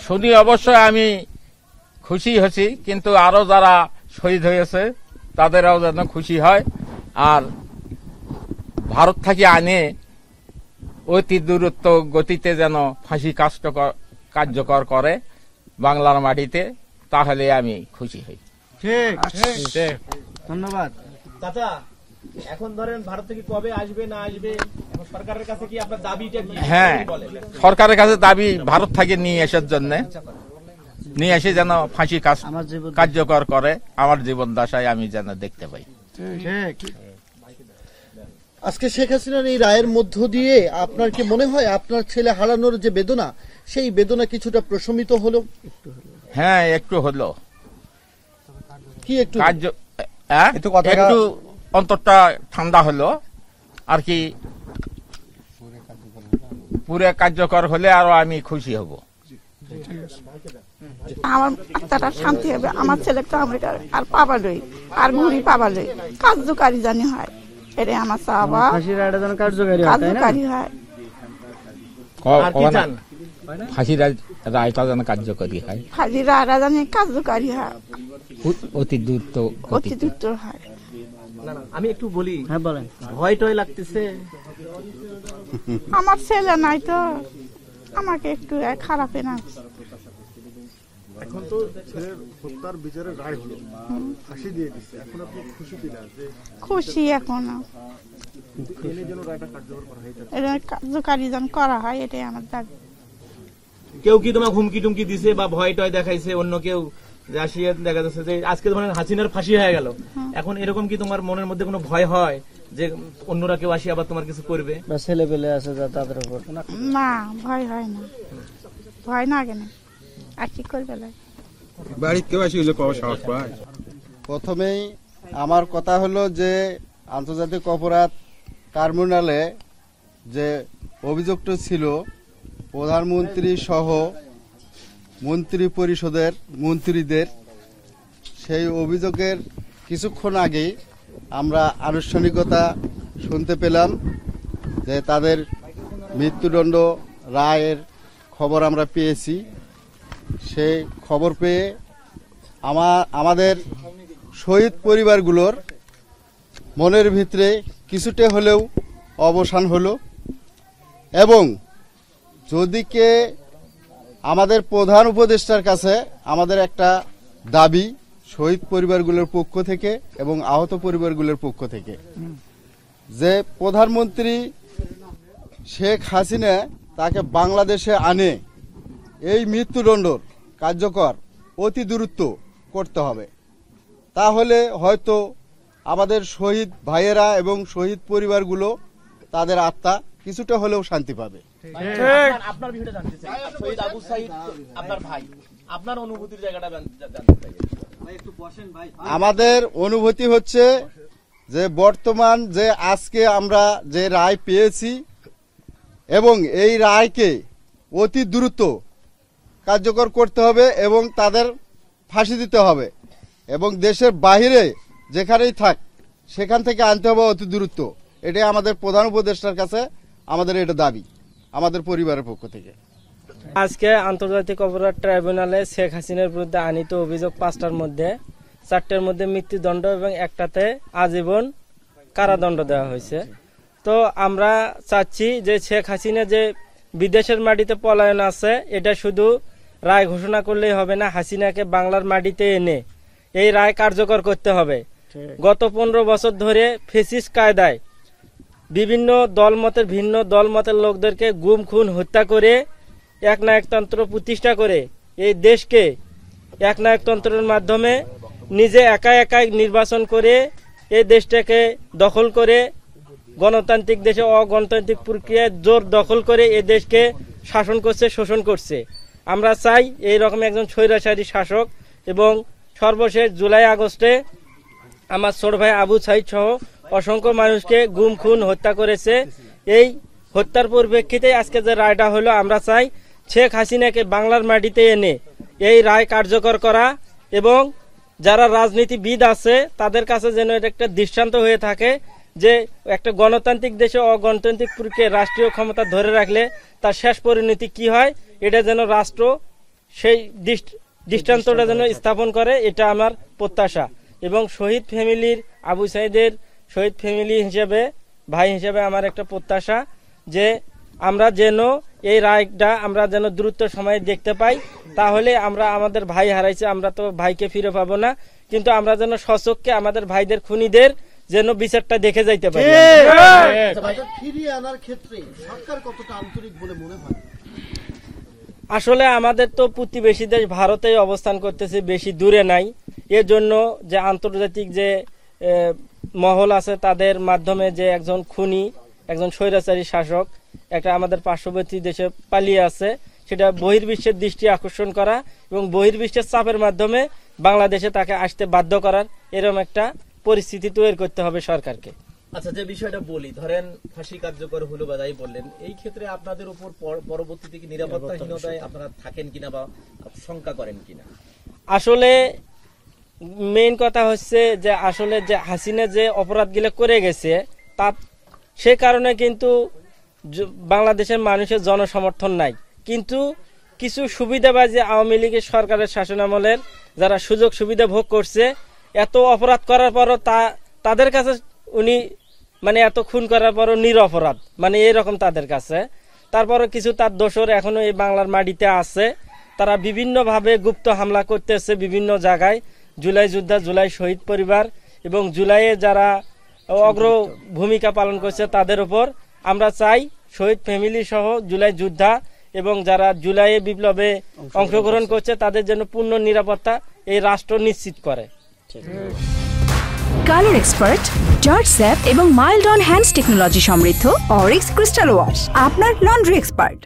শুনি অবশ্যই আমি খুশি হয়েছি, কিন্তু আরো যারা শহীদ হয়েছে তাদেরও যেন খুশি হয়। আর ভারত থেকে আনে অতি দূরত্ব গতিতে যেন ফাঁসি কার্যকর করে বাংলার মাটিতে, তাহলে আমি খুশি হই। ঠিক, ধন্যবাদ। চাচা, এখন ধরেন ভারত থেকে কবে আসবে না আসবে, সরকারের কাছে কি আপনার দাবিটা কি? হ্যাঁ, সরকারের কাছে দাবি ভারত থেকে নিয়ে আসার জন্য, নিয়ে এসে যেন ফাঁসি কার্যকর করে আমার জীবন দশায় আমি যেন দেখতে পাই। আজকে শেখ হাসিনার এই রায়ের মধ্য দিয়ে আপনার কি মনে হয় আপনার ছেলে হারানোর যে বেদনা, সেই বেদনা কিছুটা প্রশমিত হলো? হ্যাঁ, একটু হলো। কি একটু? একটু অন্তরটা ঠান্ডা হলো আর কি। পুরো কার্যকর হলে আরো আমি খুশি হব। আমার আত্মাটা শান্তি হবে, আমার ছেলে তো আমেরিকা আর পাবালই, আর ঘুরি পাবালই কার্যকারী জানি হয়, এটা আমার চাওয়া। কার্যকারী হয়, ফাঁসির রায়টা যেন কার্যকরী হয়, ফাঁসির রায়টা জানি কার্যকারী হয়, অতি দ্রুত হয়। আমি একটু বলি, হ্যাঁ বলেন। ভয় টয় লাগতেছে? আমার ছেলে নাই তো, আমাকে একটু খারাপে না। এখন তো ছেলের হত্যার বিচারের রায় হলো, ফাঁসি দিয়ে দিচ্ছে, এখন আপনি খুশি কিনা? খুশি এখন, কার্যকারী যেন করা হয়, এটাই আমার দাবি। কেউ কি তোমার হুমকি টুমকি দিছে বা ভয় টয় দেখাইছে? অন্য কেউ আসিয়ে দেখা যাচ্ছে যে আজকে তোমার হাসিনার ফাঁসি হয়ে গেল, এখন এরকম কি তোমার মনের মধ্যে কোনো ভয় হয় যে অন্যরা কেউ আসি আবার তোমার কিছু করবে? ছেলে পেলে আছে তাদের উপর? না, ভয় হয় না, ভয় না কেন, আর কি করবে? বাড়িতে কেউ আসি পাওয়া সাহস পায়? প্রথমেই আমার কথা হলো যে আন্তর্জাতিক অপরাধ ট্রাইব্যুনালে যে অভিযুক্ত ছিল প্রধানমন্ত্রী সহ মন্ত্রী পরিষদের মন্ত্রীদের, সেই অভিযোগের কিছুক্ষণ আগেই আমরা আনুষ্ঠানিকতা শুনতে পেলাম যে তাদের মৃত্যুদণ্ড রায়ের খবর আমরা পেয়েছি। সেই খবর পেয়ে আমাদের শহীদ পরিবারগুলোর মনের ভিতরে কিছুটা হলেও অবসান হলো। এবং যদি কে আমাদের প্রধান উপদেষ্টার কাছে আমাদের একটা দাবি শহীদ পরিবারগুলোর পক্ষ থেকে এবং আহত পরিবারগুলোর পক্ষ থেকে, যে প্রধানমন্ত্রী শেখ হাসিনা তাকে বাংলাদেশে আনে এই মৃত্যুদণ্ড কার্যকর অতি দ্রুত করতে হবে। তাহলে হয়তো আমাদের শহীদ ভাইয়েরা এবং শহীদ পরিবারগুলো তাদের আত্মা কিছুটা হলেও শান্তি পাবে। আপনার বিষয়টা জানতে চাই, শহীদ আবু সাঈদ আপনার ভাই, আপনার অনুভূতির জায়গাটা জানতে চাই। আমাদের অনুভূতি হচ্ছে যে বর্তমান যে আজকে আমরা যে রায় পেয়েছি এবং এই রায়কে অতি দ্রুত কার্যকর করতে হবে এবং তাদের ফাঁসি দিতে হবে, এবং দেশের বাহিরে যেখানেই থাক সেখান থেকে আনতে হবে অতি দ্রুত। এটাই আমাদের প্রধান উপদেষ্টার কাছে আমাদের এটা দাবি আমাদের পরিবারের পক্ষ থেকে। আজকে আন্তর্জাতিক অপরাধ ট্রাইব্যুনালে শেখ হাসিনার বিরুদ্ধে আনিত অভিযোগ 5টার মধ্যে 4টের মধ্যে মৃত্যুদণ্ড এবং 1টাতে আজীবন কারাদণ্ড দেওয়া হয়েছে। তো আমরা চাচ্ছি যে শেখ হাসিনা যে বিদেশের মাটিতে পলায়ন আছে, এটা শুধু রায় ঘোষণা করলেই হবে না, হাসিনাকে বাংলার মাটিতে এনে এই রায় কার্যকর করতে হবে। গত 15 বছর ধরে ফেসিস্ট কায়দায় বিভিন্ন দলমতের ভিন্ন দলমতের লোকদেরকে গুম খুন হত্যা করে একনায়কতন্ত্র প্রতিষ্ঠা করে এই দেশকে একনায়কতন্ত্রের মাধ্যমে নিজে একাই নির্বাচন করে এই দেশটাকে দখল করে গণতান্ত্রিক দেশে অগণতান্ত্রিক প্রক্রিয়ায় জোর দখল করে এই দেশকে শাসন করছে, শোষণ করছে। আমরা চাই এই রকম একজন স্বৈরাচারী শাসক, এবং সর্বশেষ জুলাই আগস্টে আমার ছোট ভাই আবু সাঈদ সহ অসংখ্য মানুষকে গুম খুন হত্যা করেছে। এই হত্যার পরিপ্রেক্ষিতে আজকে যে রায়টা হলো, আমরা চাই শেখ হাসিনাকে বাংলার মাটিতে এনে এই রায় কার্যকর করা, এবং যারা রাজনীতিবিদ আছে তাদের কাছে যেন এটা একটা দৃষ্টান্ত হয়ে থাকে যে একটা গণতান্ত্রিক দেশে অগণতান্ত্রিক প্রক্রিয়ায় রাষ্ট্রীয় ক্ষমতা ধরে রাখলে তার শেষ পরিণতি কি হয়, এটা যেন রাষ্ট্র সেই দৃষ্টান্তটা যেন স্থাপন করে, এটা আমার প্রত্যাশা। এবং শহীদ ফ্যামিলির, আবু সাইদের শহীদ ফ্যামিলি হিসেবে, ভাই হিসেবে আমার একটা প্রত্যাশা যে আমরা যেন এই রায়টা আমরা যেন দ্রুত সময়ে দেখতে পাই। তাহলে আমরা আমাদের ভাই হারাইছে, আমরা তো ভাইকে ফিরে পাবো না, কিন্তু আমরা যেন সচক্ষে আমাদের ভাইদের খুনিদের যেন বিচারটা দেখে যাইতে পারি। ফিরিয়ে আনার ক্ষেত্রে সরকার কতটা আন্তরিক বলে মনে হয়? আসলে আমাদের তো প্রতিবেশী দেশ ভারতেই অবস্থান করতেছে, বেশি দূরে নাই। এর জন্য যে আন্তর্জাতিক যে মহল আছে তাদের মাধ্যমে যে একজন খুনি, একজন স্বৈরাচারী শাসক একটা আমাদের পার্শ্ববর্তী দেশে পালিয়ে আছে, সেটা বহির্বিশ্বের দৃষ্টি আকর্ষণ করা এবং বহির্বিশ্বের চাপের মাধ্যমে বাংলাদেশে তাকে আসতে বাধ্য করার এরকম একটা পরিস্থিতি তৈরি করতে হবে সরকারকে। আচ্ছা, যে বিষয়টা বলি, ধরেন ফাঁসি কার্যকর হলো বা যাই বললেন, এই ক্ষেত্রে আপনাদের উপর পরবর্তীতে কি নিরাপত্তাহীনতায় আপনারা থাকেন কিনা বা শঙ্কা করেন কিনা? আসলে মেইন কথা হচ্ছে যে আসলে যে হাসিনা যে অপরাধগুলো করে গেছে তা সে কারণে কিন্তু বাংলাদেশের মানুষের জনসমর্থন নাই, কিন্তু কিছু সুবিধাবাজি আওয়ামী লীগের সরকারের শাসনামলের যারা সুযোগ সুবিধা ভোগ করছে, এত অপরাধ করার পরও তাদের কাছে উনি মানে এত খুন করার পরও নিরপরাধ, মানে এরকম তাদের কাছে। তারপরও কিছু তার দোসর এখনো এই বাংলার মাটিতে আছে, তারা বিভিন্নভাবে গুপ্ত হামলা করতেছে বিভিন্ন জায়গায়। জুলাই যোদ্ধা, জুলাই শহীদ পরিবার এবং জুলাইয়ে যারা অগ্র ভূমিকা পালন করছে তাদের উপর আমরা চাই শহীদ ফ্যামিলি সহ জুলাই যোদ্ধা এবং যারা জুলাইয়ে বিপ্লবে অংশগ্রহণ করছে তাদের জন্য পূর্ণ নিরাপত্তা এই রাষ্ট্র নিশ্চিত করে। কালার এক্সপার্ট, জর্জ স্যাপ এবং মাইল্ড অন হ্যান্ডস টেকনোলজি সমৃদ্ধ অরিক্স ক্রিস্টাল ওয়াশ আপনার লন্ড্রি এক্সপার্ট।